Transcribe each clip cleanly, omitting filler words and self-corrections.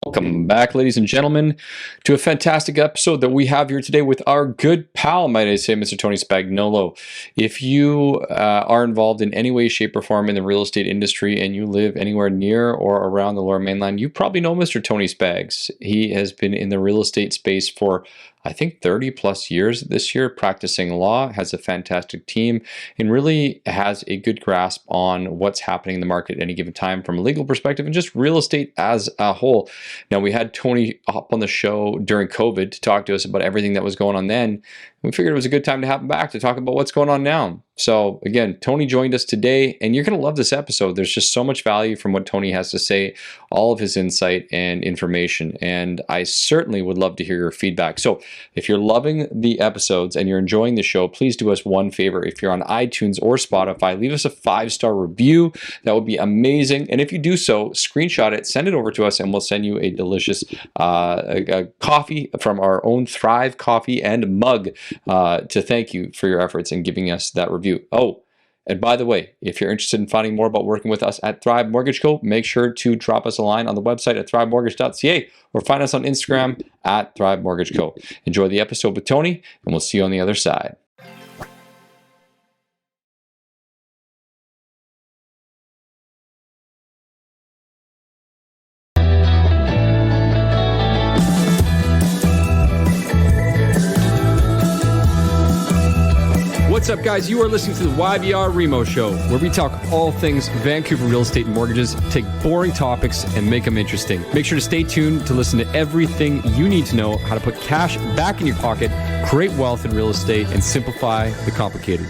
Welcome back, ladies and gentlemen, to a fantastic episode that we have here today with our good pal, might I say, Mr. Tony Spagnuolo. If you are involved in any way, shape, or form in the real estate industry and you live anywhere near or around the Lower Mainland, you probably know Mr. Tony Spags. He has been in the real estate space for, I think, 30 plus years this year, practicing law, has a fantastic team, and really has a good grasp on what's happening in the market at any given time from a legal perspective and just real estate as a whole. Now, we had Tony up on the show during COVID to talk to us about everything that was going on then. We figured it was a good time to have him back to talk about what's going on now. So again, Tony joined us today, and you're going to love this episode. There's just so much value from what Tony has to say, all of his insight and information, and I certainly would love to hear your feedback. So if you're loving the episodes and you're enjoying the show, please do us one favor. If you're on iTunes or Spotify, leave us a 5-star review. That would be amazing. And if you do so, screenshot it, send it over to us, and we'll send you a delicious a coffee from our own Thrive coffee and mug to thank you for your efforts in giving us that review. Oh, and by the way, if you're interested in finding more about working with us at Thrive Mortgage Co., make sure to drop us a line on the website at thrivemortgage.ca or find us on Instagram at Thrive Mortgage Co. Enjoy the episode with Tony, and we'll see you on the other side. What's up, guys? You are listening to the YVR REMO show, where we talk all things Vancouver real estate and mortgages, take boring topics and make them interesting. Make sure to stay tuned to listen to everything you need to know how to put cash back in your pocket, create wealth in real estate, and simplify the complicated.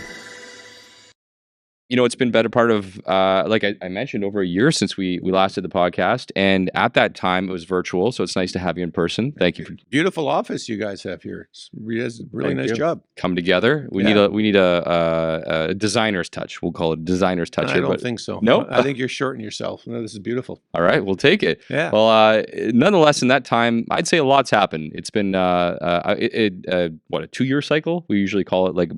You know, it's been better part of, like I mentioned, over a year since we last did the podcast. And at that time, it was virtual. So it's nice to have you in person. Thank you. Beautiful office you guys have here. It's really nice job. Come together. We need a designer's touch. We'll call it a designer's touch. I don't think so. No? I think you're shorting yourself. No, this is beautiful. All right, we'll take it. Yeah. Well, nonetheless, in that time, I'd say a lot's happened. It's been, what, a 2-year cycle? We usually call it like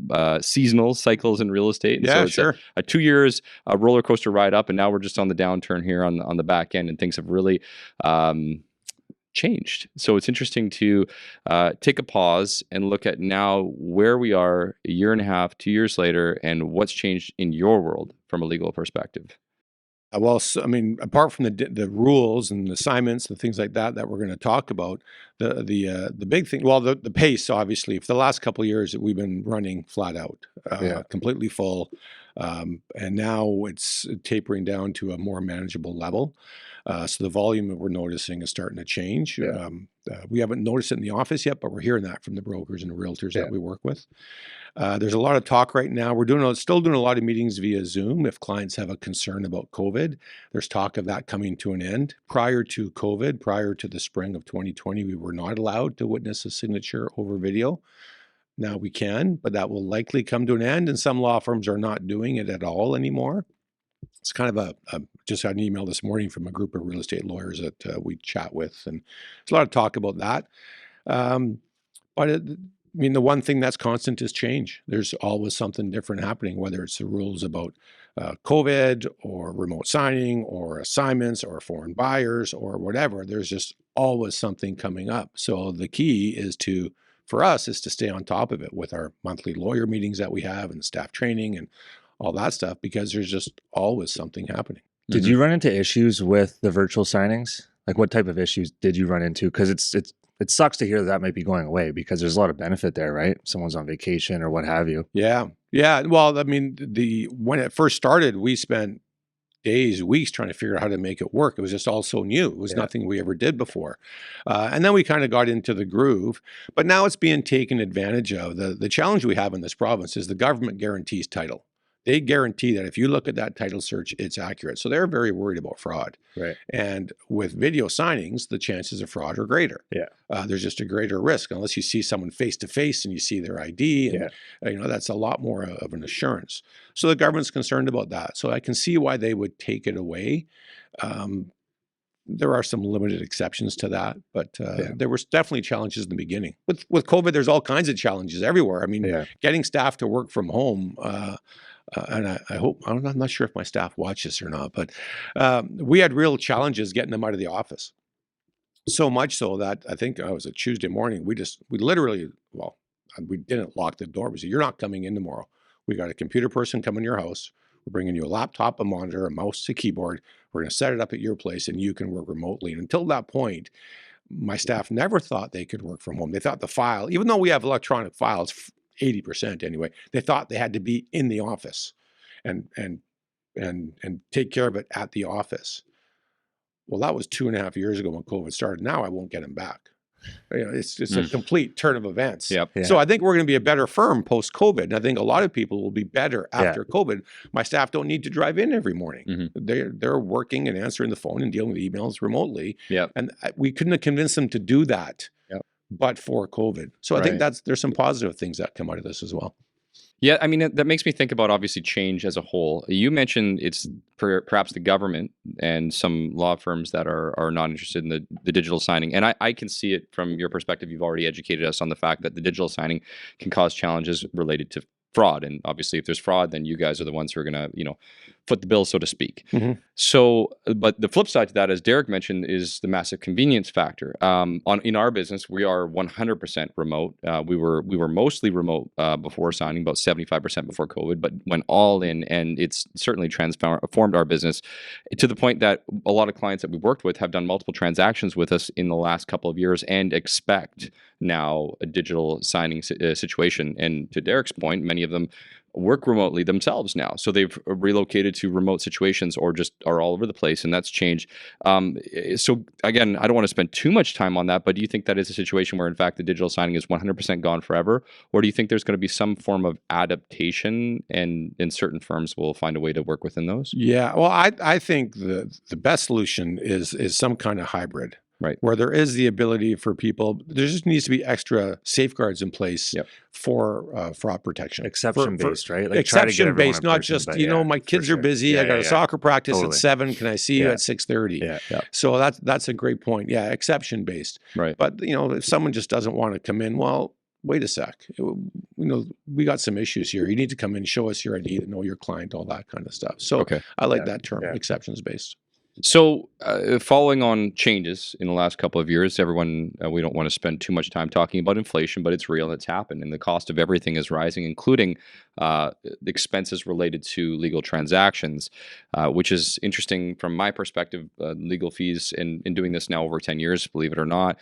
seasonal cycles in real estate. And yeah, so sure. 2 years, a roller coaster ride up, and now we're just on the downturn here on the back end, and things have really changed. So it's interesting to take a pause and look at now where we are a year and a half, 2 years later, and what's changed in your world from a legal perspective. Well, so, I mean, apart from the rules and assignments and things like that we're going to talk about, the big thing, well, the pace, obviously, for the last couple of years, we've been running flat out, completely full. And now it's tapering down to a more manageable level. So the volume that we're noticing is starting to change. Yeah. We haven't noticed it in the office yet, but we're hearing that from the brokers and the realtors that we work with. There's a lot of talk right now. We're still doing a lot of meetings via Zoom. If clients have a concern about COVID, there's talk of that coming to an end. Prior to COVID, prior to the spring of 2020, we were not allowed to witness a signature over video. Now we can, but that will likely come to an end, and some law firms are not doing it at all anymore. It's kind of just had an email this morning from a group of real estate lawyers that we chat with, and there's a lot of talk about that. I mean, the one thing that's constant is change. There's always something different happening, whether it's the rules about COVID or remote signing or assignments or foreign buyers or whatever. There's just always something coming up. So the key for us is to stay on top of it with our monthly lawyer meetings that we have and staff training and all that stuff, because there's just always something happening. Did you run into issues with the virtual signings? Like, what type of issues did you run into? Because it sucks to hear that might be going away, because there's a lot of benefit there, right? Someone's on vacation or what have you. Yeah. Well, I mean, when it first started, we spent days, weeks trying to figure out how to make it work. It was just all so new. It was nothing we ever did before. And then we kind of got into the groove, but now it's being taken advantage of. The challenge we have in this province is the government guarantees title. They guarantee that if you look at that title search, it's accurate. So they're very worried about fraud. Right. And with video signings, the chances of fraud are greater. Yeah. There's just a greater risk unless you see someone face to face and you see their ID. And, that's a lot more of an assurance. So the government's concerned about that. So I can see why they would take it away. There are some limited exceptions to that, but there were definitely challenges in the beginning. With COVID, there's all kinds of challenges everywhere. I mean, getting staff to work from home, and I hope, I'm not sure if my staff watch this or not, but we had real challenges getting them out of the office. So much so that I think it was a Tuesday morning. We literally, well, we didn't lock the door. We said, "You're not coming in tomorrow. We got a computer person coming to your house. We're bringing you a laptop, a monitor, a mouse, a keyboard. We're going to set it up at your place, and you can work remotely." And until that point, my staff never thought they could work from home. They thought the file, even though we have electronic files, 80% anyway, they thought they had to be in the office and take care of it at the office. Well, that was 2.5 years ago when COVID started. Now I won't get them back. It's a complete turn of events. Yep. Yeah. So I think we're going to be a better firm post-COVID. And I think a lot of people will be better after COVID. My staff don't need to drive in every morning. They're working and answering the phone and dealing with emails remotely. Yep. And we couldn't have convinced them to do that, but for COVID. So I think there's some positive things that come out of this as well. Yeah, I mean, that makes me think about obviously change as a whole. You mentioned it's perhaps the government and some law firms that are not interested in the digital signing. And I can see it from your perspective. You've already educated us on the fact that the digital signing can cause challenges related to fraud. And obviously, if there's fraud, then you guys are the ones who are going to, foot the bill, so to speak. So, but the flip side to that, as Derek mentioned, is the massive convenience factor. In our business, we are 100% remote. We were mostly remote before signing, about 75% before COVID, but went all in, and it's certainly transformed our business to the point that a lot of clients that we've worked with have done multiple transactions with us in the last couple of years and expect now a digital signing situation. And to Derek's point, many of them work remotely themselves now. So they've relocated to remote situations or just are all over the place, and that's changed. So again, I don't want to spend too much time on that, but do you think that is a situation where in fact the digital signing is 100% gone forever? Or do you think there's going to be some form of adaptation and in certain firms will find a way to work within those? Yeah, well, I think the best solution is some kind of hybrid. Right. Where there is the ability for people, there just needs to be extra safeguards in place for fraud protection. Exception based, right? Like exception based, not just, my kids are busy. I got a soccer practice at 7. Can I see you at 6:30? Yeah. So that's a great point. Yeah, exception based. Right. But, if someone just doesn't want to come in, well, wait a sec. We got some issues here. You need to come in, show us your ID, to know your client, all that kind of stuff. So I like that term, exceptions based. So following on changes in the last couple of years, everyone, we don't want to spend too much time talking about inflation, but it's real, it's happened, and the cost of everything is rising, including the expenses related to legal transactions, which is interesting from my perspective. Legal fees, in doing this now over 10 years, believe it or not,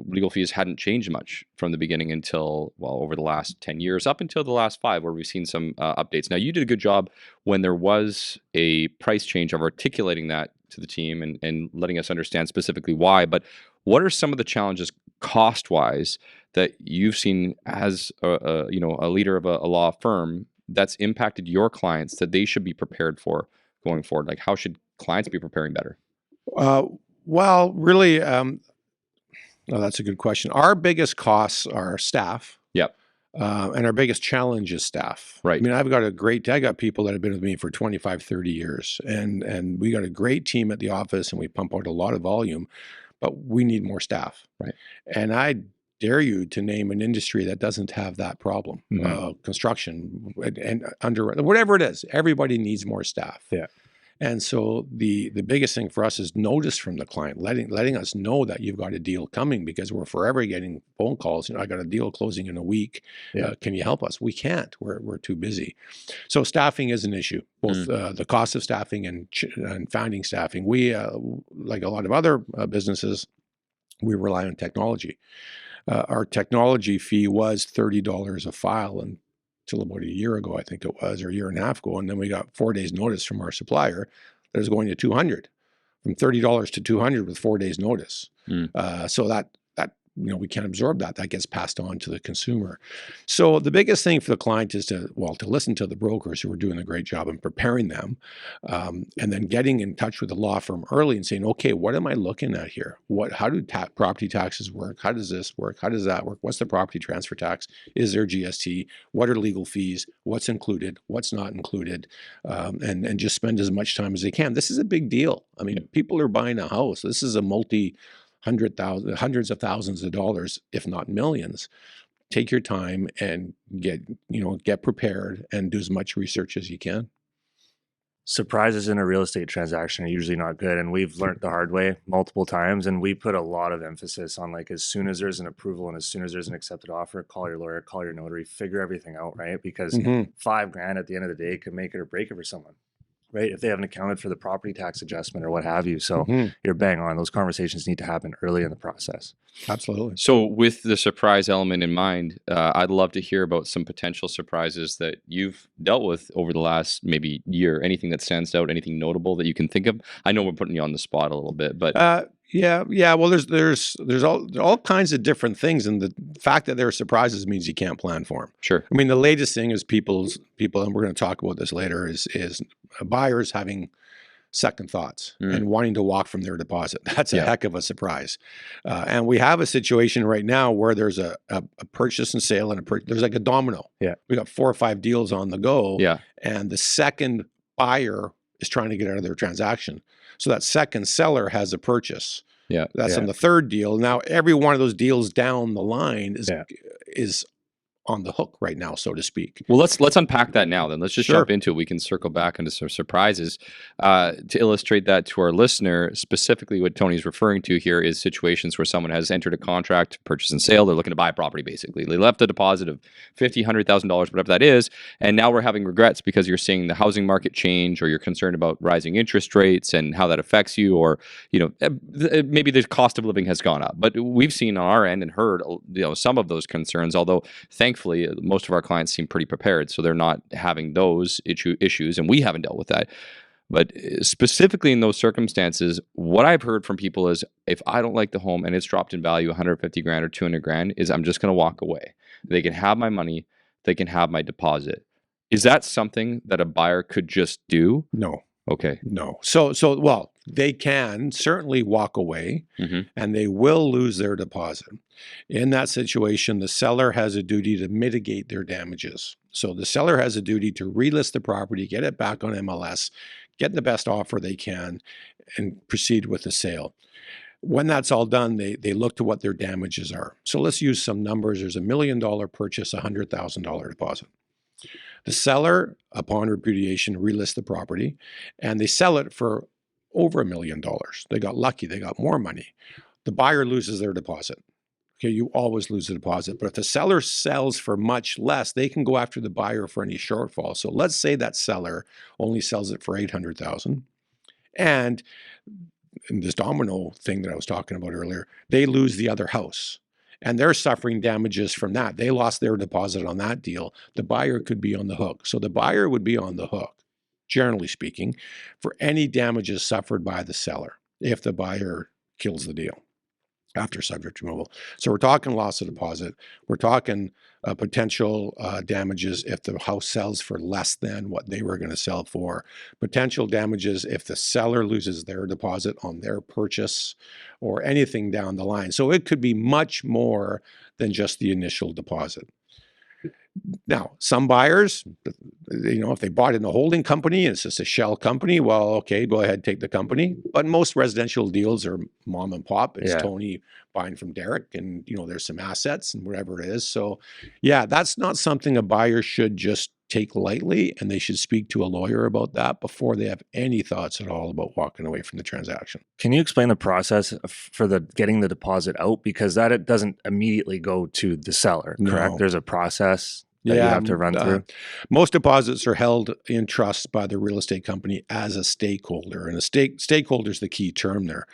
legal fees hadn't changed much from the beginning until, over the last 10 years, up until the last 5, where we've seen some updates. Now, you did a good job when there was a price change of articulating that to the team and letting us understand specifically why. But what are some of the challenges cost-wise that you've seen as a leader of a law firm that's impacted your clients that they should be prepared for going forward? Like, how should clients be preparing better? Well, really, that's a good question. Our biggest costs are staff. Yep. And our biggest challenge is staff. Right. I mean, I got people that have been with me for 25, 30 years, and we got a great team at the office, and we pump out a lot of volume, but we need more staff. Right. And I dare you to name an industry that doesn't have that problem. Construction and under whatever it is, everybody needs more staff. Yeah. And so the biggest thing for us is notice from the client, letting us know that you've got a deal coming, because we're forever getting phone calls. I got a deal closing in a week. Can you help us? We can't. We're too busy. So staffing is an issue, both the cost of staffing and finding staffing. We, like a lot of other businesses, we rely on technology. Our technology fee was $30 a file, and till about a year ago, I think it was, or a year and a half ago. And then we got 4 days notice from our supplier that is going to $200, from $30 to $200 with 4 days notice. So that we can't absorb that. That gets passed on to the consumer. So the biggest thing for the client is to listen to the brokers who are doing a great job in preparing them, and then getting in touch with the law firm early and saying, okay, what am I looking at here? How do property taxes work? How does this work? How does that work? What's the property transfer tax? Is there GST? What are legal fees? What's included? What's not included? And just spend as much time as they can. This is a big deal. I mean, people are buying a house. This is a hundreds of thousands of dollars, if not millions. Take your time and get prepared and do as much research as you can. Surprises in a real estate transaction are usually not good, and we've learned the hard way multiple times, and we put a lot of emphasis on, like, as soon as there's an approval and as soon as there's an accepted offer, call your lawyer, call your notary, figure everything out, right? Because $5,000 at the end of the day could make it or break it for someone, right? If they haven't accounted for the property tax adjustment or what have you. So you're bang on. Those conversations need to happen early in the process. Absolutely. So with the surprise element in mind, I'd love to hear about some potential surprises that you've dealt with over the last maybe year. Anything that stands out, anything notable that you can think of? I know we're putting you on the spot a little bit, but Yeah. Well, there's all kinds of different things, and the fact that there are surprises means you can't plan for them. sure. I mean, the latest thing is people, and we're going to talk about this later, is buyers having second thoughts and wanting to walk from their deposit. That's a heck of a surprise. And we have a situation right now where there's a purchase and sale, and there's like a domino. Yeah. We got 4 or 5 deals on the go. Yeah. And the second buyer is trying to get out of their transaction. So that second seller has a purchase. Yeah. That's on the third deal. Now, every one of those deals down the line is on the hook right now, so to speak. Well, let's unpack that now. Then let's just Sure. jump into it. We can circle back into some surprises to illustrate that to our listener. Specifically, what Tony's referring to here is situations where someone has entered a contract, purchase and sale. They're looking to buy a property. Basically, they left a deposit of $50,000, $100,000, whatever that is, and now we're having regrets because you're seeing the housing market change, or you're concerned about rising interest rates and how that affects you, or maybe the cost of living has gone up. But we've seen on our end and heard some of those concerns. Although thankfully, most of our clients seem pretty prepared, so they're not having those issues, and we haven't dealt with that. But specifically in those circumstances, what I've heard from people is, if I don't like the home and it's dropped in value 150 grand or 200 grand, is I'm just going to walk away. They can have my money, they can have my deposit. Is that something that a buyer could just do? No. Okay. No. So well, they can certainly walk away, and they will lose their deposit. In that situation, the seller has a duty to mitigate their damages. So the seller has a duty to relist the property, get it back on MLS, get the best offer they can, and proceed with the sale. When that's all done, they look to what their damages are. So let's use some numbers. There's $1 million purchase, $100,000 deposit. The seller, upon repudiation, relists the property, and they sell it for over $1 million. They got lucky. They got more money. The buyer loses their deposit. Okay, you always lose the deposit. But if the seller sells for much less, they can go after the buyer for any shortfall. So let's say that seller only sells it for $800,000, and in this domino thing that I was talking about earlier, they lose the other house, and they're suffering damages from that. They lost their deposit on that deal. The buyer could be on the hook. So the buyer would be on the hook, generally speaking, for any damages suffered by the seller if the buyer kills the deal after subject removal. So we're talking loss of deposit. We're talking potential damages if the house sells for less than what they were going to sell for. Potential damages if the seller loses their deposit on their purchase, or anything down the line. So it could be much more than just the initial deposit. Now, some buyers, if they bought in a holding company and it's just a shell company, well, okay, go ahead, take the company. But most residential deals are mom and pop. It's Tony buying from Derek, and there's some assets and whatever it is. So yeah, that's not something a buyer should just take lightly, and they should speak to a lawyer about that before they have any thoughts at all about walking away from the transaction. Can you explain the process for getting the deposit out? Because that it doesn't immediately go to the seller, correct? No. There's a process that you have to run through. Most deposits are held in trust by the real estate company as a stakeholder, and a stakeholder is the key term there.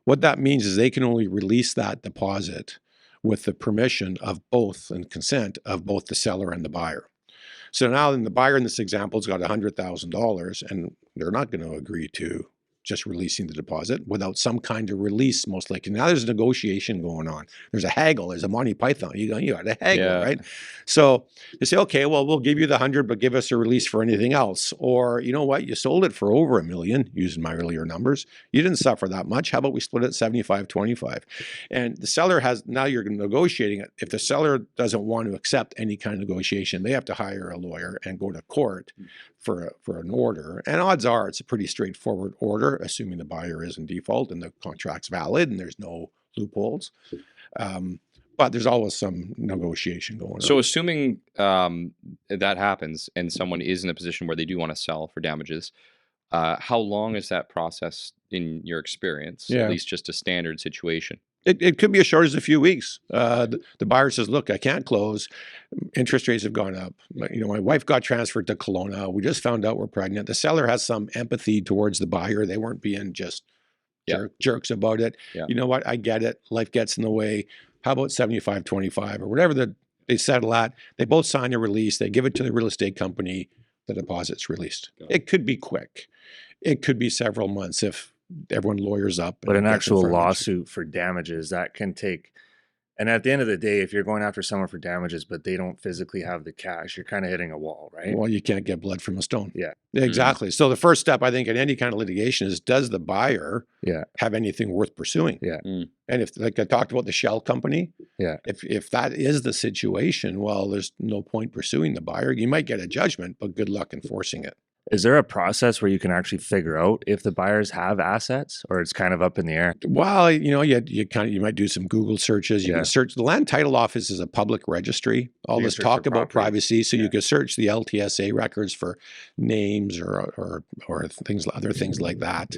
What that means is they can only release that deposit with the permission of both and consent of both the seller and the buyer. So now the buyer in this example has got $100,000, and they're not going to agree to just releasing the deposit without some kind of release, most likely. Now there's a negotiation going on. There's a haggle. There's a Monty Python. You got a haggle, right? So they say, okay, well, we'll give you the 100, but give us a release for anything else. Or, you know what? You sold it for over $1 million, using my earlier numbers. You didn't suffer that much. How about we split it 75-25? And the seller now you're negotiating it. If the seller doesn't want to accept any kind of negotiation, they have to hire a lawyer and go to court for an order. And odds are it's a pretty straightforward order, assuming the buyer is in default and the contract's valid and there's no loopholes. But there's always some negotiation going on. So assuming that happens and someone is in a position where they do want to sell for damages, How long is that process in your experience? Yeah. At least just a standard situation. It could be as short as a few weeks. The buyer says, look, I can't close. Interest rates have gone up. My wife got transferred to Kelowna. We just found out we're pregnant. The seller has some empathy towards the buyer. They weren't being just jerks about it. Yeah. You know what? I get it. Life gets in the way. How about 75-25 or whatever they settle at? They both sign a release. They give it to the real estate company. The deposit's released. It could be quick. It could be several months if everyone lawyers up. But an actual lawsuit for damages, that can take, and at the end of the day, if you're going after someone for damages, but they don't physically have the cash, you're kind of hitting a wall, right? Well, you can't get blood from a stone. Yeah. Exactly. So the first step, I think, in any kind of litigation is, does the buyer have anything worth pursuing? Yeah. And if, like I talked about the shell company, if that is the situation, well, there's no point pursuing the buyer. You might get a judgment, but good luck enforcing it. Is there a process where you can actually figure out if the buyers have assets, or it's kind of up in the air? Well, you might do some Google searches. You can search. The Land Title Office is a public registry. All this talk about privacy, so you could search the LTSA records for names or things, other things like that.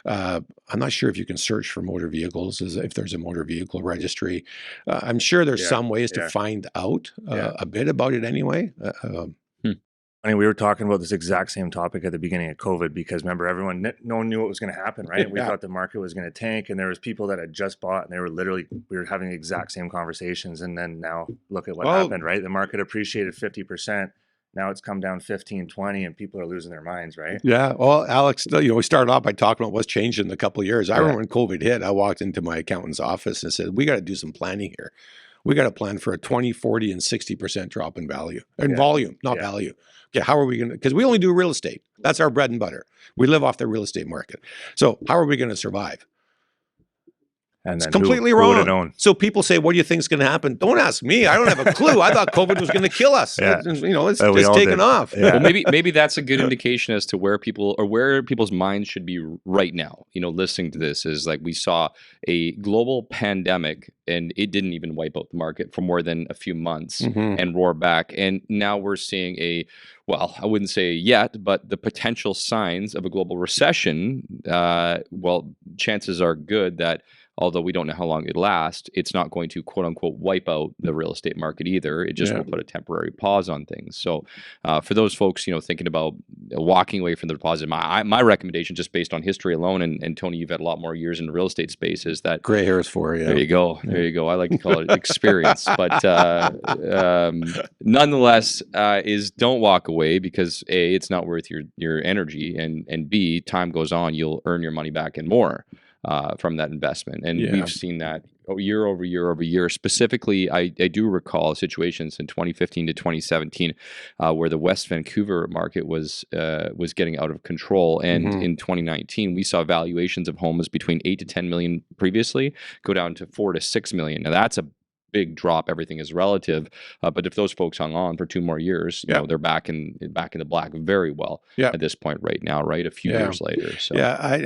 I'm not sure if you can search for motor vehicles, if there's a motor vehicle registry. I'm sure there's some ways to find out a bit about it anyway. I mean, we were talking about this exact same topic at the beginning of COVID, because remember, no one knew what was going to happen, right? We thought the market was going to tank, and there was people that had just bought, and they were we were having the exact same conversations. And then now look at what happened, right? The market appreciated 50%. Now it's come down 15, 20, and people are losing their minds, right? Yeah. Well, Alex, we started off by talking about what's changed in a couple of years. I remember when COVID hit, I walked into my accountant's office and said, we got to do some planning here. We got to plan for a 20, 40, and 60% drop in value, in volume, not value. Okay, how are we going to, because we only do real estate. That's our bread and butter. We live off the real estate market. So how are we going to survive? And it's completely wrong. So people say, what do you think is going to happen? Don't ask me. I don't have a clue. I thought COVID was going to kill us. It's just taken off. Well, maybe that's a good indication as to where people's minds should be right now. Listening to this is like, we saw a global pandemic and it didn't even wipe out the market for more than a few months and roar back. And now we're seeing I wouldn't say yet, but the potential signs of a global recession. Chances are good that, although we don't know how long it lasts, it's not going to, quote unquote, wipe out the real estate market either. It just will put a temporary pause on things. So for those folks, thinking about walking away from the deposit, my recommendation, just based on history alone, and Tony, you've had a lot more years in the real estate space, is that gray hairs for you. There you go. There you go. I like to call it experience. But nonetheless, is don't walk away, because A, it's not worth your energy, and B, time goes on, you'll earn your money back and more from that investment. And we've seen that year over year over year. Specifically, I do recall situations in 2015 to 2017 where the West Vancouver market was getting out of control. And in 2019, we saw valuations of homes between 8 to 10 million previously go down to 4 to 6 million. Now that's a big drop. Everything is relative, but if those folks hung on for 2 more years, they're back in the black very well at this point right now, right? A few years later. So I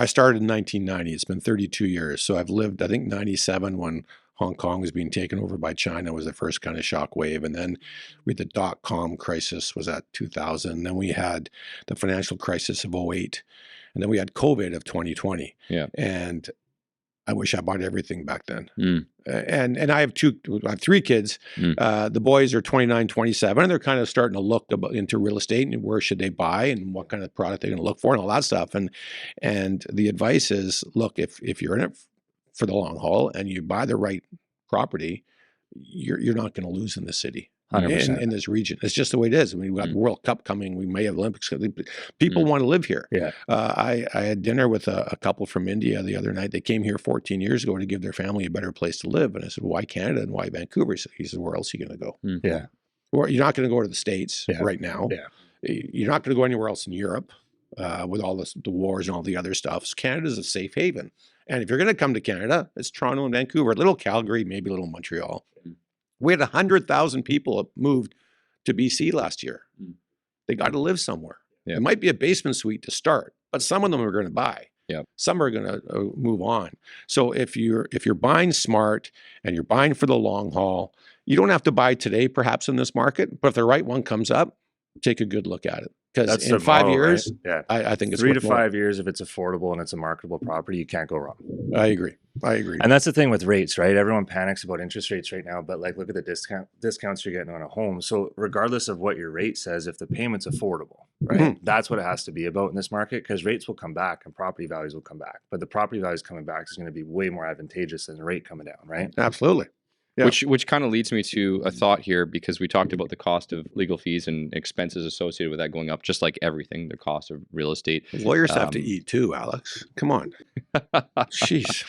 started in 1990. It's been 32 years. So I've lived, I think 97 when Hong Kong was being taken over by China was the first kind of shock wave. And then we had the dot-com crisis was at 2000. And then we had the financial crisis of 08. And then we had COVID of 2020. Yeah. And I wish I bought everything back then. And I have 3 kids. The boys are 29, 27, and they're kind of starting to look into real estate and where should they buy and what kind of product they're going to look for and all that stuff. And the advice is, look, if you're in it for the long haul and you buy the right property, you're not going to lose in the city. 100%. In this region. It's just the way it is. I mean, we've got the World Cup coming. We may have Olympics. People want to live here. Yeah. I had dinner with a couple from India the other night. They came here 14 years ago to give their family a better place to live. And I said, why Canada and why Vancouver? He said, where else are you going to go? Yeah. Or you're not going to go to the States right now. Yeah. You're not going to go anywhere else in Europe with all the wars and all the other stuff. So Canada's a safe haven. And if you're going to come to Canada, it's Toronto and Vancouver, a little Calgary, maybe a little Montreal. We had 100,000 people moved to BC last year. They got to live somewhere. It might be a basement suite to start, but some of them are going to buy. Some are going to move on. So if you're buying smart and you're buying for the long haul, you don't have to buy today, perhaps in this market, but if the right one comes up, take a good look at it. Because That's in the 5 model, right? years, Yeah. I think it's 3 to worth more. 5 years, if it's affordable and it's a marketable property, you can't go wrong. I agree. And that's the thing with rates, right? Everyone panics about interest rates right now, but like look at the discounts you're getting on a home. So regardless of what your rate says, if the payment's affordable, right? That's what it has to be about in this market, because rates will come back and property values will come back. But the property values coming back is going to be way more advantageous than the rate coming down, right? Absolutely. Yeah. Which kind of leads me to a thought here, because we talked about the cost of legal fees and expenses associated with that going up, just like everything, the cost of real estate. Lawyers have to eat too, Alex. Come on. Jeez.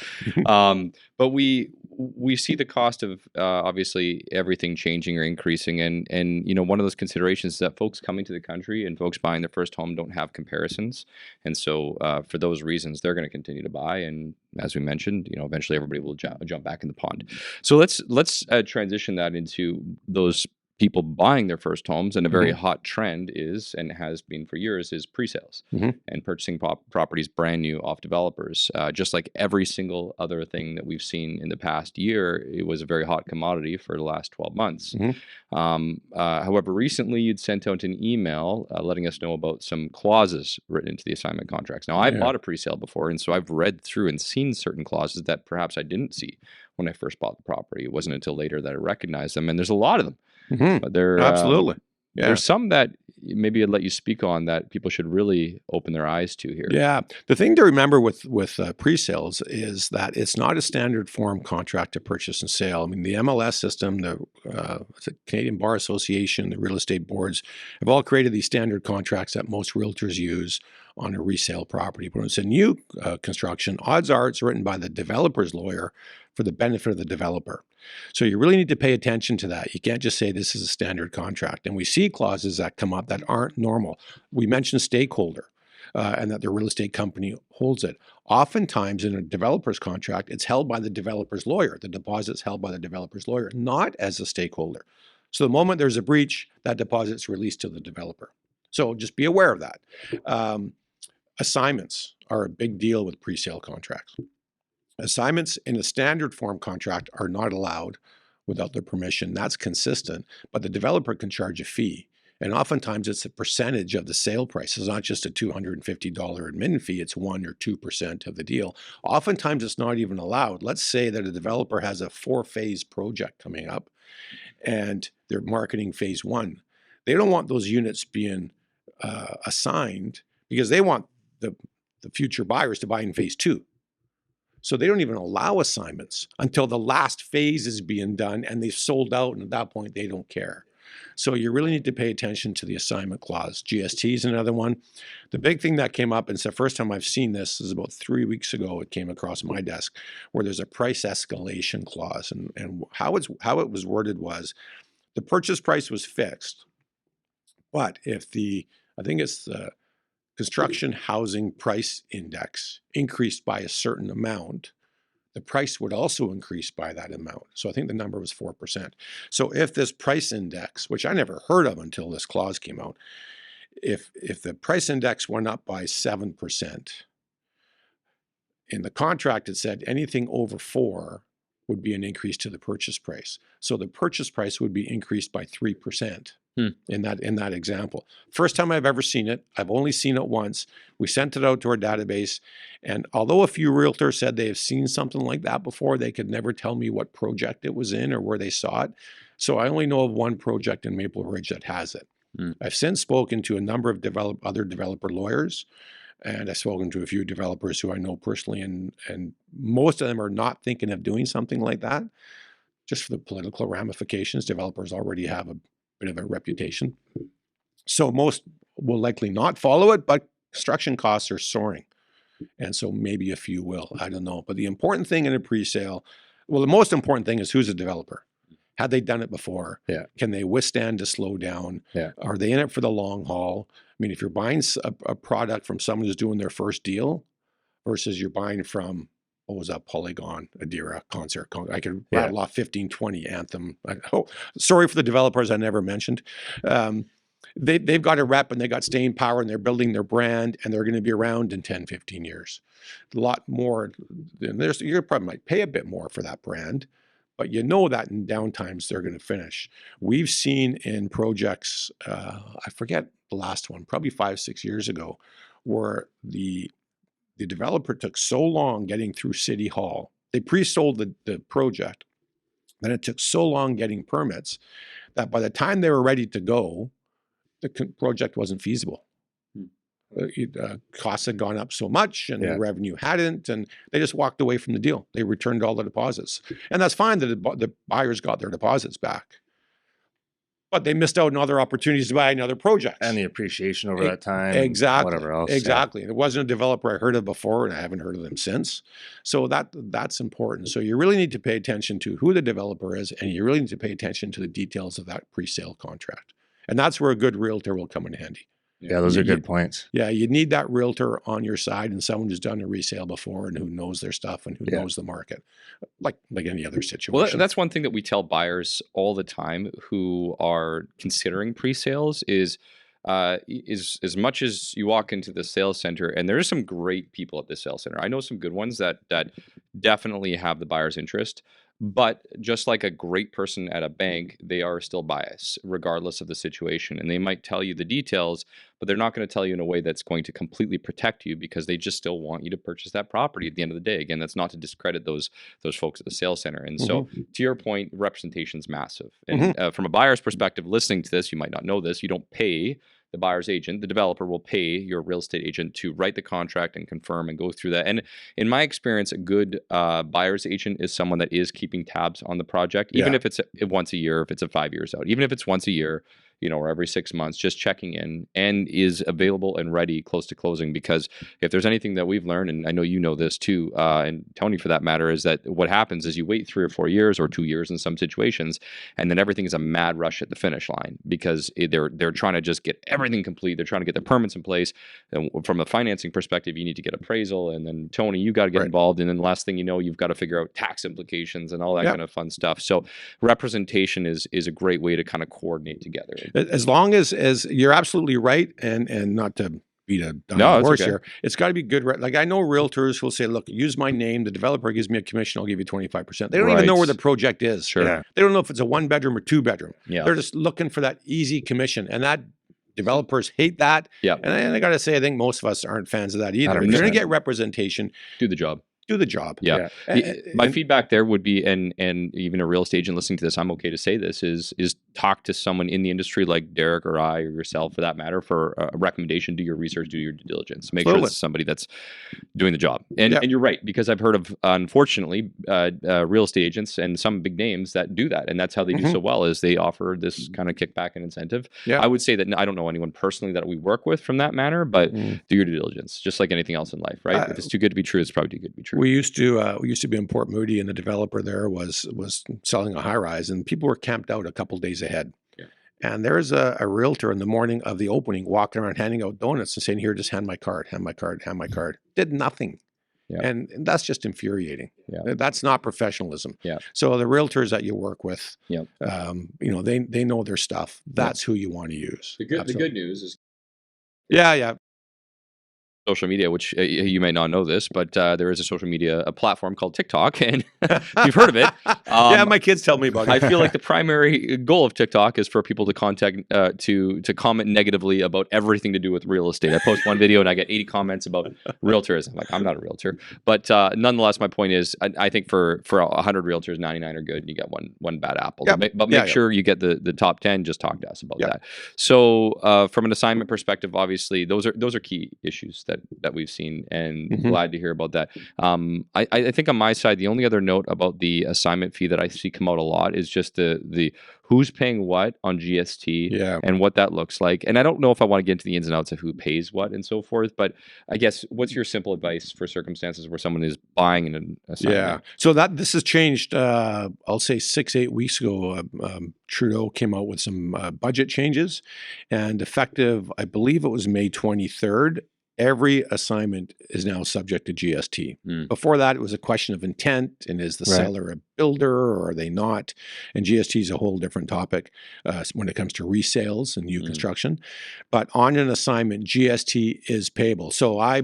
But we see the cost of obviously everything changing or increasing, and you know, one of those considerations is that folks coming to the country and folks buying their first home don't have comparisons, and so for those reasons they're going to continue to buy, and as we mentioned, you know, eventually everybody will jump back in the pond. So let's transition that into those people buying their first homes, and a very hot trend is, and has been for years, is pre-sales and purchasing properties brand new off developers. Just like every single other thing that we've seen in the past year, it was a very hot commodity for the last 12 months. However, recently you'd sent out an email letting us know about some clauses written into the assignment contracts. Now, I bought a pre-sale before, and so I've read through and seen certain clauses that perhaps I didn't see when I first bought the property. It wasn't until later that I recognized them, and there's a lot of them. But there, Absolutely. there's some that maybe I'd let you speak on that people should really open their eyes to here. Yeah. The thing to remember with pre-sales is that it's not a standard form contract to purchase and sale. I mean, the MLS system, the Canadian Bar Association, the real estate boards have all created these standard contracts that most realtors use on a resale property. But when it's a new construction, odds are it's written by the developer's lawyer for the benefit of the developer. So you really need to pay attention to that. You can't just say this is a standard contract. And we see clauses that come up that aren't normal. We mentioned stakeholder and that the real estate company holds it. Oftentimes in a developer's contract, it's held by the developer's lawyer. The deposit's held by the developer's lawyer, not as a stakeholder. So the moment there's a breach, that deposit's released to the developer. So just be aware of that. Assignments are a big deal with pre-sale contracts. Assignments in a standard form contract are not allowed without their permission. That's consistent, but the developer can charge a fee. And oftentimes it's a percentage of the sale price. It's not just a $250 admin fee, it's 1 or 2% of the deal. Oftentimes it's not even allowed. Let's say that a developer has a 4-phase project coming up and they're marketing phase 1. They don't want those units being assigned because they want the future buyers to buy in phase 2. So they don't even allow assignments until the last phase is being done and they've sold out, and at that point they don't care. So you really need to pay attention to the assignment clause. GST is another one. The big thing that came up, and it's the first time I've seen this, is about 3 weeks ago it came across my desk, where there's a price escalation clause. And how it was worded was, the purchase price was fixed, but if I think it's the construction housing price index increased by a certain amount, the price would also increase by that amount. So I think the number was 4%. So if this price index, which I never heard of until this clause came out, if the price index went up by 7%, in the contract it said anything over 4 would be an increase to the purchase price. So the purchase price would be increased by 3%. In that example. First time I've ever seen it. I've only seen it once. We sent it out to our database, and although a few realtors said they have seen something like that before, they could never tell me what project it was in or where they saw it. So I only know of one project in Maple Ridge that has it. I've since spoken to a number of other developer lawyers, and I've spoken to a few developers who I know personally, and most of them are not thinking of doing something like that, just for the political ramifications. Developers already have a bit of a reputation. So most will likely not follow it, but construction costs are soaring. And so maybe a few will, I don't know. But the important thing in a pre-sale, well, the most important thing is who's a developer? Have they done it before? Yeah. Can they withstand a slowdown? Yeah. Are they in it for the long haul? I mean, if you're buying a product from someone who's doing their first deal versus you're buying from, what was that, Polygon, Adira, Concert. I could rattle off 15, 20, Anthem. Sorry for the developers I never mentioned. They've got a rep and they got staying power and they're building their brand and they're going to be around in 10, 15 years. A lot more. You probably might pay a bit more for that brand, but you know that in downtimes they're going to finish. We've seen in projects, I forget the last one, probably 5-6 years ago, where the developer took so long getting through City Hall. They pre-sold the project, then it took so long getting permits that by the time they were ready to go, the project wasn't feasible. Costs had gone up so much and the revenue hadn't, and they just walked away from the deal. They returned all the deposits. And that's fine that the buyers got their deposits back. But they missed out on other opportunities to buy another project. And the appreciation over that time. Exactly. Whatever else. Exactly. It wasn't a developer I heard of before, and I haven't heard of them since. So that's important. So you really need to pay attention to who the developer is, and you really need to pay attention to the details of that pre-sale contract. And that's where a good realtor will come in handy. Yeah, those are good points. Yeah, you need that realtor on your side and someone who's done a resale before and who knows their stuff and who knows the market, like any other situation. Well, that's one thing that we tell buyers all the time who are considering pre-sales is as much as you walk into the sales center, and there's some great people at the sales center. I know some good ones that definitely have the buyer's interest. But just like a great person at a bank, they are still biased regardless of the situation. And they might tell you the details, but they're not going to tell you in a way that's going to completely protect you because they just still want you to purchase that property at the end of the day. Again, that's not to discredit those folks at the sales center. And so to your point, representation is massive. And from a buyer's perspective, listening to this, you might not know this, you don't pay the buyer's agent. The developer will pay your real estate agent to write the contract and confirm and go through that. And in my experience, a good buyer's agent is someone that is keeping tabs on the project, even if it's once a year, if it's 5 years out, even if it's once a year, or every 6 months, just checking in and is available and ready close to closing. Because if there's anything that we've learned, and I know you know this too, and Tony for that matter, is that what happens is you wait 3 or 4 years or 2 years in some situations, and then everything is a mad rush at the finish line because they're trying to just get everything complete. They're trying to get the permits in place. And from a financing perspective, you need to get appraisal, and then Tony, you got to get involved, and then the last thing you know, you've got to figure out tax implications and all that kind of fun stuff. So representation is a great way to kind of coordinate together. As long as you're absolutely right, and not to beat a horse here, it's got to be good. Like I know realtors who will say, look, use my name. The developer gives me a commission. I'll give you 25%. They don't even know where the project is. Sure. Yeah. They don't know if it's a 1-bedroom or 2-bedroom. Yeah. They're just looking for that easy commission. And that developers hate that. Yeah. And I got to say, I think most of us aren't fans of that either. If you're going to get representation, do the job. Do the job. Yeah. My feedback there would be, and even a real estate agent listening to this, I'm okay to say this, is talk to someone in the industry like Derek or I or yourself for that matter for a recommendation. Do your research, do your due diligence. Make sure it's somebody that's doing the job. And you're right, because I've heard of, unfortunately, real estate agents and some big names that do that. And that's how they do so well, is they offer this kind of kickback and incentive. Yeah. I would say that I don't know anyone personally that we work with from that manner, but do your due diligence, just like anything else in life, right? If it's too good to be true, it's probably too good to be true. We used to be in Port Moody, and the developer there was selling a high rise, and people were camped out a couple days ahead. Yeah. And there's a realtor in the morning of the opening walking around handing out donuts and saying, "Here, just hand my card, hand my card, hand my card." Did nothing. Yeah. And that's just infuriating. Yeah. That's not professionalism. Yeah. So the realtors that you work with, they know their stuff. That's who you want to use. The good news is social media, which you may not know this, but there is a social media platform called TikTok, and you've heard of it. My kids tell me about it. I feel like the primary goal of TikTok is for people to to comment negatively about everything to do with real estate. I post one video and I get 80 comments about realtors. I'm like, I'm not a realtor, but nonetheless, my point is, I think for 100 realtors, 99 are good, and you get one bad apple. Yep. But make sure you get the top 10. Just talk to us about that. So from an assignment perspective, obviously, those are key issues that we've seen, and glad to hear about that. I think on my side, the only other note about the assignment fee that I see come out a lot is just the who's paying what on GST and what that looks like. And I don't know if I want to get into the ins and outs of who pays what and so forth, but I guess what's your simple advice for circumstances where someone is buying an assignment? Yeah. So this has changed, I'll say 6-8 weeks ago. Trudeau came out with some budget changes, and effective, I believe it was May 23rd, every assignment is now subject to GST. Before that, it was a question of intent, and is the seller a builder or are they not? And GST is a whole different topic when it comes to resales and new construction. But on an assignment, GST is payable. So I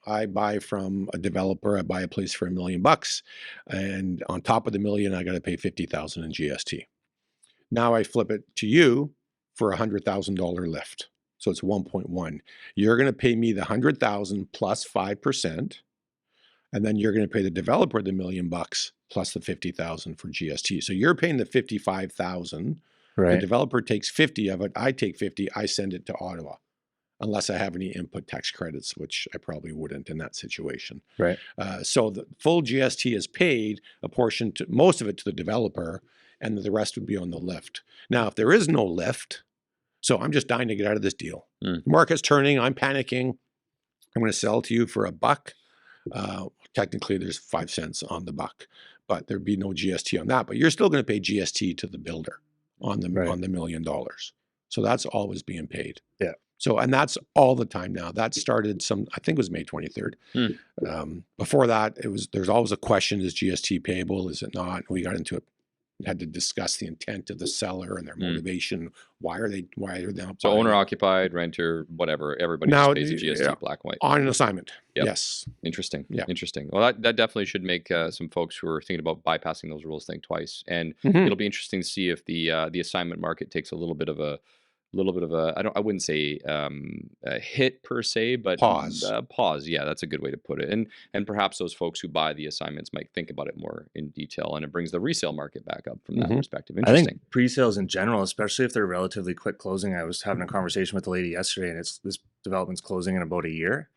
I buy from a developer. I buy a place for $1 million, and on top of the $1 million, I got to pay $50,000 in GST. Now I flip it to you for $100,000 lift, so it's 1.1. You're going to pay me the $100,000 plus 5%, and then you're going to pay the developer the $1 million plus the $50,000 for GST. So you're paying the $55,000. Right. The developer takes 50 of it. I take 50. I send it to Ottawa, unless I have any input tax credits, which I probably wouldn't in that situation. Right. So the full GST is paid, a portion to most of it to the developer, and the rest would be on the lift. Now, if there is no lift, so I'm just dying to get out of this deal. The market's turning. I'm panicking. I'm going to sell to you for $1. Technically, there's 5 cents on the buck, but there'd be no GST on that. But you're still going to pay GST to the builder on the on the $1 million. So that's always being paid. Yeah. So, and that's all the time now. That started I think it was May 23rd. Before that, there's always a question: is GST payable? Is it not? We got into it. We had to discuss the intent of the seller and their motivation. Why are they not? So owner occupied, renter, whatever. Everybody Now, just pays the GST black and white. On an assignment. Yep. Yes. Interesting. Yeah. Interesting. Well, that definitely should make some folks who are thinking about bypassing those rules think twice. And it'll be interesting to see if the assignment market takes a little bit of a I wouldn't say a hit per se, but pause. Pause. Yeah, that's a good way to put it. And perhaps those folks who buy the assignments might think about it more in detail, and it brings the resale market back up from that perspective. Interesting. I think pre-sales in general, especially if they're relatively quick closing. I was having a conversation with a lady yesterday, and this development's closing in about a year.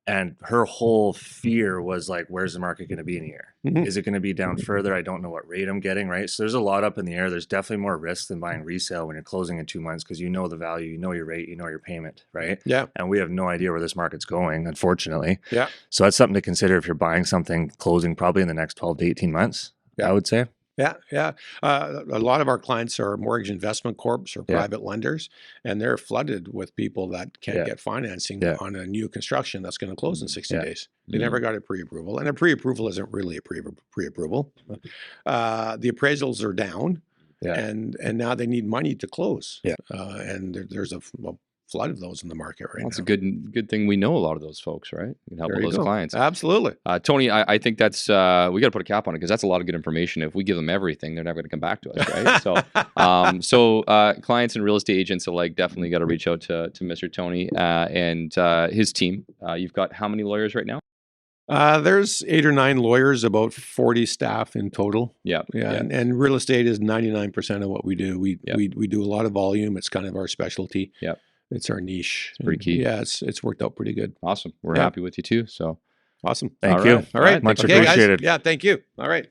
And her whole fear was like, where's the market going to be in a year? Is it going to be down further? I don't know what rate I'm getting, right? So there's a lot up in the air. There's definitely more risk than buying resale when you're closing in 2 months, because you know the value, you know your rate, you know your payment, right? Yeah. And we have no idea where this market's going, unfortunately. Yeah. So that's something to consider if you're buying something closing probably in the next 12 to 18 months, I would say. Yeah, yeah. A lot of our clients are mortgage investment corps or private lenders, and they're flooded with people that can't get financing on a new construction that's going to close in 60 days. They never got a pre-approval, and a pre-approval isn't really a pre-approval. The appraisals are down, and now they need money to close. And there's a flood of those in the market right now. That's a good thing we know a lot of those folks, right? We can help those clients. Absolutely. Tony, I think that's, we got to put a cap on it, because that's a lot of good information. If we give them everything, they're never going to come back to us, right? So clients and real estate agents alike definitely got to reach out to Mr. Tony and his team. You've got how many lawyers right now? There's 8 or 9 lawyers, about 40 staff in total. Yeah. And real estate is 99% of what we do. We do a lot of volume. It's kind of our specialty. Yeah. It's our niche. It's pretty key. Yeah, it's worked out pretty good. Awesome. We're happy with you too. So awesome. Thank you. All right. Much appreciated. appreciated. Yeah, thank you. All right.